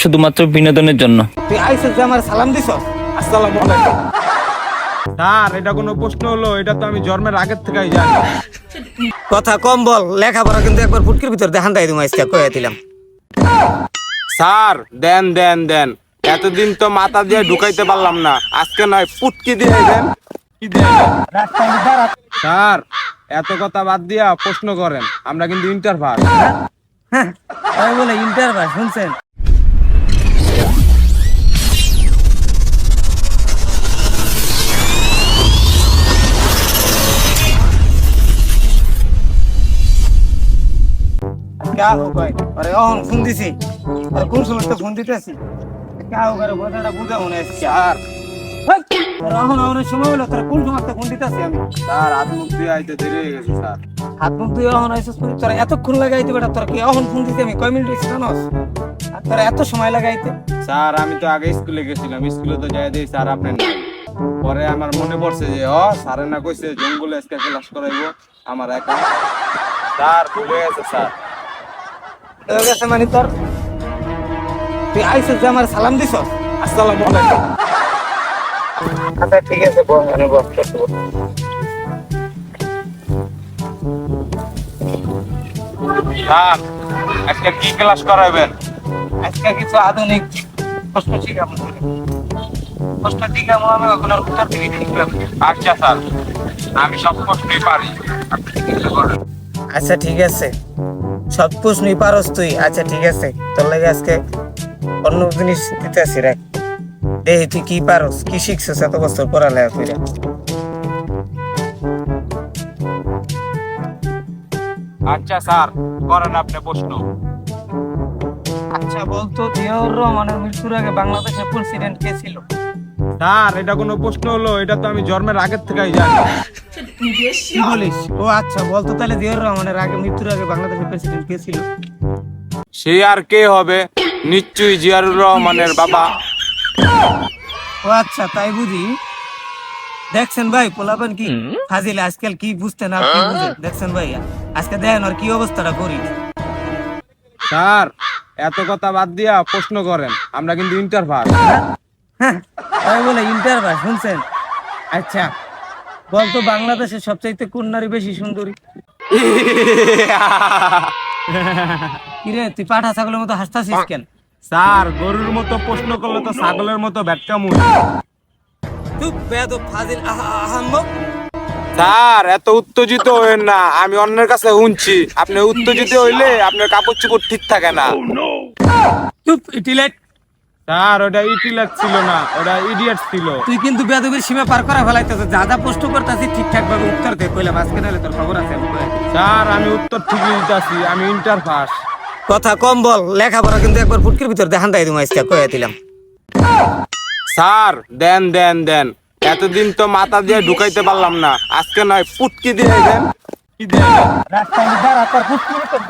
শুধুমাত্র বিনোদনের জন্য। তুই আইসে যে আমার সালাম দিছ। আসসালামু আলাইকুম। স্যার, এটা কোনো প্রশ্ন হলো? এটা তো আমি জন্মের আগের থেকেই জানি। কথা কম বল, লেখাপড়া কিন্তু একবার ফুটকির ভিতর দেখান তাই তুমি আজকে কয়ে দিলাম। স্যার, দেন দেন দেন, এতদিন তো মাথা দিয়ে ঢুকাইতে পারলাম না, আজকে নয় পুটকি দিয়ে দেন। কি দিয়ে দেন? স্যার, এত কথা বাদ দিয়া প্রশ্ন করেন, আমরা কিন্তু ইন্টার পাস। হ্যাঁ, আমি বলে ইন্টার পাস শুনছেন? क्या हो गए? अरे ओहन फोन दिसी। अरे কোন সময় তো ফোন দিতেছি। क्या हो गए? কথাটা বুঝা মনে আছে আর। রাহুল আমার সময় হলো, তোরা কোন সময় ফোন দিতেছি আমি। স্যার, হাত মুখ দিয়ে আইতে দেরি হয়ে গেছে স্যার। হাত মুখ দিয়ে ওহন আইছস তুই, তোরা এতক্ষণ লাগাইতে বেটা, তোরা কি ওহন ফোন দিতে আমি কয় মিনিট হইছে জানোস? আর তোরা এত সময় লাগাইতে। স্যার, আমি তো আগে স্কুলে গেছিলাম, স্কুলে তো যাই দিই স্যার আপনি নাই। পরে আমার মনে পড়ছে যে স্যারে না কইছে জঙ্গলে আজকে ক্লাস করাইবো আমার একা। স্যার, ভুলে গেছে স্যার। হয়ে গেছে মানে তোর, তুই আইসস যে আমার সালাম দিছ। আসসালামু আলাইকুম। আচ্ছা ঠিক আছে, বল মানে বল। স্যার, আজকে কি ক্লাস করাবেন? আজকে কিছু আধুনিক প্রশ্ন শিখাবো। প্রশ্ন শিখাবো আমি, ওগুলো উত্তর দিবি ঠিকভাবে। আচ্ছা স্যার, আমি সব প্রশ্নই পারি, আপনি চিন্তা করেন। আচ্ছা ঠিক আছে, সব প্রশ্নই পারস তুই। আচ্ছা ঠিক আছে, তোর লাগে আজকে অন্য জিনিস দিতে আসি, রাখ দেখি তুই কি পারস, কি শিখছিস এত বছর পড়ালেখা করে। আচ্ছা স্যার, করেন আপনি প্রশ্ন। আচ্ছা বলতো, জিয়াউর রহমানের মৃত্যুর আগে বাংলাদেশের প্রেসিডেন্ট কে ছিল? স্যার, এটা কোনো প্রশ্ন হলো? এটা তো আমি জন্মের আগের থেকেই জানি। কি বলিস? ও আচ্ছা বলতো তাহলে, জিয়াউর রহমানের আগে মৃত্যুর আগে বাংলাদেশের প্রেসিডেন্ট কে ছিল? সে আর কে হবে? নিশ্চয়ই জিয়াউর রহমানের বাবা। ও আচ্ছা তাই বুঝি। দেখছেন ভাই পোলাপান কি ফাজিল আজকাল, কি বুঝতে না কি বুঝে। দেখছেন ভাই আজকে দেখেন আর কি অবস্থাটা করি। স্যার, এত কথা বাদ দিয়া প্রশ্ন করেন, আমরা কিন্তু ইন্টার পাস। হ্যাঁ, আমি বলে ইন্টার পাস শুনছেন? আচ্ছা বলতো, বাংলাদেশের সবচাইতে কোন নারী বেশি সুন্দরী? কিরে তুই পাঠা ছাগলের মতো হাসতাছিস কেন? স্যার, গরুর মতো প্রশ্ন করলে তো ছাগলের মতো ব্যাটকামু। তুই বেয়াদব ফাজিল আহাম্মক। স্যার, এত উত্তেজিত হইেন না, আমি অন্যের কাছে শুনছি আপনি উত্তেজিত হইলে আপনার কাপড় চোপড় ঠিক থাকে না। চুপ ইটিলেট। স্যার, ওটা ইটিলাক ছিল না, ওটা ইডিয়েট ছিল। তুই কিন্তু বেয়াদবির সীমা পার করা ফেলাইতেছ। যা যা প্রশ্ন করতেছিস ঠিকঠাক ভাবে উত্তর দে, কইলাম আজকে নাহলে তোর খবর আছে। স্যার, আমি উত্তর ঠিকই দিতেছি, আমি ইন্টার পাস। কথা কম বল, লেখাপড়া কিন্তু একবার ফুটকির ভিতর দেখান তাই তুমি আজকে কয়ে দিলাম। স্যার, দেন দেন দেন, এতদিন তো মাথা দিয়ে ঢুকাইতে পারলাম না, আজকে নয় পুটকি দিয়ে দেন। কি দিয়ে দেন? রাস্তায় দাঁড়া, তোর ফুটকির ভিতর